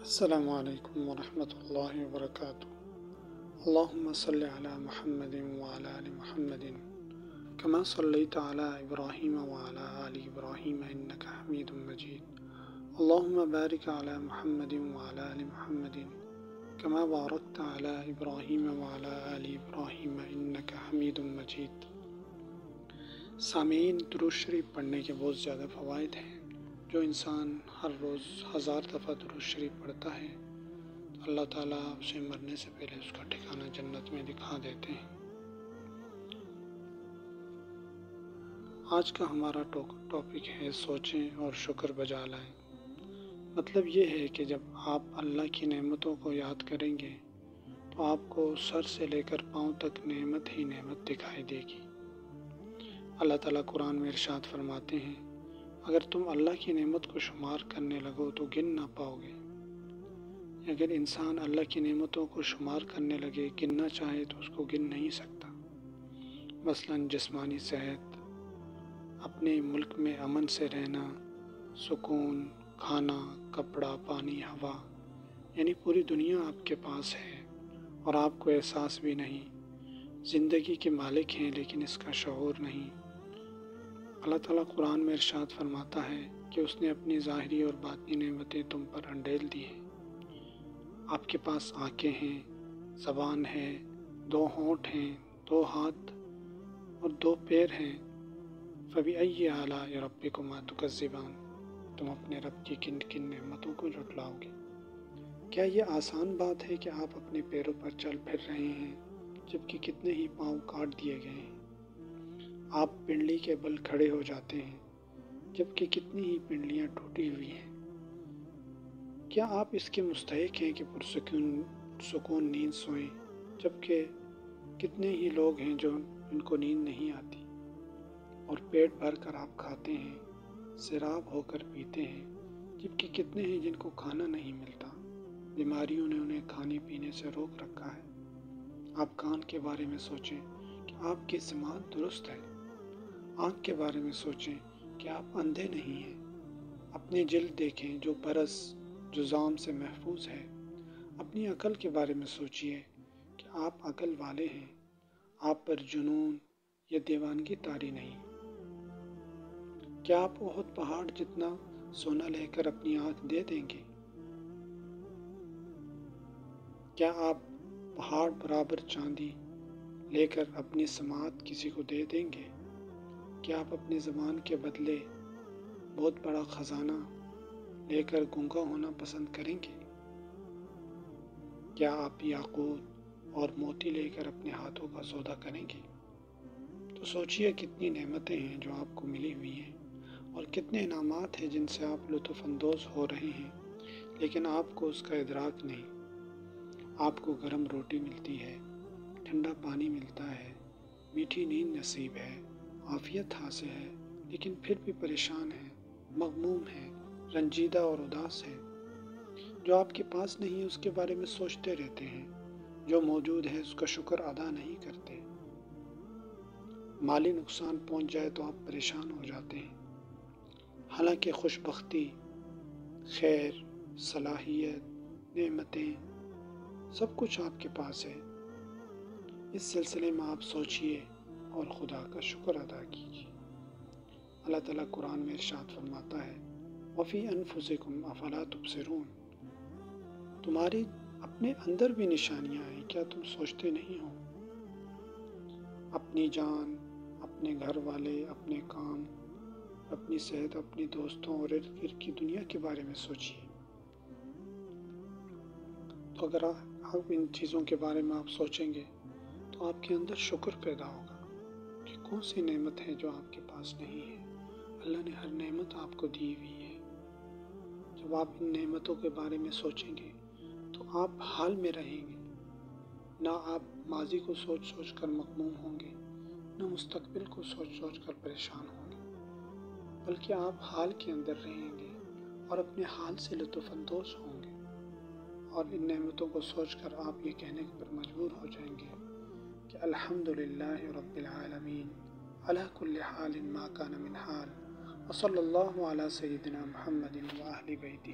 السلام علیکم ورحمۃ اللہ وبرکاتہ۔ اللہم صلی علی محمد وعلی آل محمد کما صلیت علی ابراہیم وعلی آل ابراہیم انک حمید مجید۔ اللہم بارک علی محمد وعلی آل محمد کما بارکت علی ابراہیم وعلی آل ابراہیم انک حمید مجید۔ سامعین، درود شریف پڑھنے کے بہت زیادہ فوائد ہیں۔ جو انسان ہر روز 1000 دفعہ درود شریف پڑھتا ہے تو اللہ تعالیٰ اسے مرنے سے پہلے اس کا ٹھکانہ جنت میں دکھا دیتے ہیں۔ آج کا ہمارا ٹاپک ہے سوچیں اور شکر بجا لائیں۔ مطلب یہ ہے کہ جب آپ اللہ کی نعمتوں کو یاد کریں گے تو آپ کو سر سے لے کر پاؤں تک نعمت ہی نعمت دکھائی دے گی۔ اللہ تعالیٰ قرآن میں ارشاد فرماتے ہیں، اگر تم اللہ کی نعمت کو شمار کرنے لگو تو گن نہ پاؤ گے۔ اگر انسان اللہ کی نعمتوں کو شمار کرنے لگے، گننا چاہے تو اس کو گن نہیں سکتا۔ مثلاً جسمانی صحت، اپنے ملک میں امن سے رہنا، سکون، کھانا، کپڑا، پانی، ہوا، یعنی پوری دنیا آپ کے پاس ہے اور آپ کو احساس بھی نہیں۔ زندگی کے مالک ہیں لیکن اس کا شعور نہیں۔ اللہ تعالیٰ قرآن میں ارشاد فرماتا ہے کہ اس نے اپنی ظاہری اور باطنی نعمتیں تم پر انڈیل دی ہیں۔ آپ کے پاس آنکھیں ہیں، زبان ہے، 2 ہونٹ ہیں، 2 ہاتھ اور 2 پیر ہیں۔ فَبِأَيِّ آلَاءِ رَبِّكُمَا تُكَذِّبَانِ، تم اپنے رب کی کن کن نعمتوں کو جھٹلاؤ گے۔ کیا یہ آسان بات ہے کہ آپ اپنے پیروں پر چل پھر رہے ہیں جبکہ کتنے ہی پاؤں کاٹ دیے گئے ہیں؟ آپ پنڈلی کے بل کھڑے ہو جاتے ہیں جبکہ کتنی ہی پنڈلیاں ٹوٹی ہوئی ہیں۔ کیا آپ اس کے مستحق ہیں کہ سکون نیند سوئیں جبکہ کتنے ہی لوگ ہیں جو ان کو نیند نہیں آتی؟ اور پیٹ بھر کر آپ کھاتے ہیں، سیراب ہو کر پیتے ہیں جبکہ کتنے ہیں جن کو کھانا نہیں ملتا، بیماریوں نے انہیں کھانے پینے سے روک رکھا ہے۔ آپ کان کے بارے میں سوچیں کہ آپ کی سماعت درست ہے۔ آنکھ کے بارے میں سوچیں کہ آپ اندھے نہیں ہیں۔ اپنی جلد دیکھیں جو برس جذام سے محفوظ ہے۔ اپنی عقل کے بارے میں سوچئے کہ آپ عقل والے ہیں، آپ پر جنون یا دیوانگی طاری نہیں۔ کیا آپ احد پہاڑ جتنا سونا لے کر اپنی آنکھ دے دیں گے؟ کیا آپ پہاڑ برابر چاندی لے کر اپنی سماعت کسی کو دے دیں گے؟ کیا آپ اپنی زبان کے بدلے بہت بڑا خزانہ لے کر گونگا ہونا پسند کریں گے؟ کیا آپ یاقوت اور موتی لے کر اپنے ہاتھوں کا سودا کریں گے؟ تو سوچئے کتنی نعمتیں ہیں جو آپ کو ملی ہوئی ہیں اور کتنے انعامات ہیں جن سے آپ لطف اندوز ہو رہے ہیں، لیکن آپ کو اس کا ادراک نہیں۔ آپ کو گرم روٹی ملتی ہے، ٹھنڈا پانی ملتا ہے، میٹھی نیند نصیب ہے، عافیت حاصل ہے، لیکن پھر بھی پریشان ہے، مغموم ہے، رنجیدہ اور اداس ہے۔ جو آپ کے پاس نہیں ہے اس کے بارے میں سوچتے رہتے ہیں، جو موجود ہے اس کا شکر ادا نہیں کرتے۔ مالی نقصان پہنچ جائے تو آپ پریشان ہو جاتے ہیں، حالانکہ خوش بختی، خیر، صلاحیت، نعمتیں، سب کچھ آپ کے پاس ہے۔ اس سلسلے میں آپ سوچئے اور خدا کا شکر ادا کیجیے۔ اللہ تعالیٰ قرآن میں ارشاد فرماتا ہے، وَفِي أَنفُسِكُمْ أَفَلَا تُبْصِرُونَ، تمہاری اپنے اندر بھی نشانیاں ہیں، کیا تم سوچتے نہیں ہو؟ اپنی جان، اپنے گھر والے، اپنے کام، اپنی صحت، اپنی دوستوں اور ارد گرد کی دنیا کے بارے میں سوچیے۔ تو اگر آپ ان چیزوں کے بارے میں آپ سوچیں گے تو آپ کے اندر شکر پیدا ہوگا کہ کون سی نعمت ہے جو آپ کے پاس نہیں ہے۔ اللہ نے ہر نعمت آپ کو دی ہوئی ہے۔ جب آپ ان نعمتوں کے بارے میں سوچیں گے تو آپ حال میں رہیں گے، نہ آپ ماضی کو سوچ سوچ کر مغموم ہوں گے، نہ مستقبل کو سوچ سوچ کر پریشان ہوں گے، بلکہ آپ حال کے اندر رہیں گے اور اپنے حال سے لطف اندوز ہوں گے، اور ان نعمتوں کو سوچ کر آپ یہ کہنے پر مجبور ہو جائیں گے کہ الحمدللہ رب العالمین علی کل حال ما کان من حال، وصلی اللہ علی سیدنا محمد و اہل بیتہ۔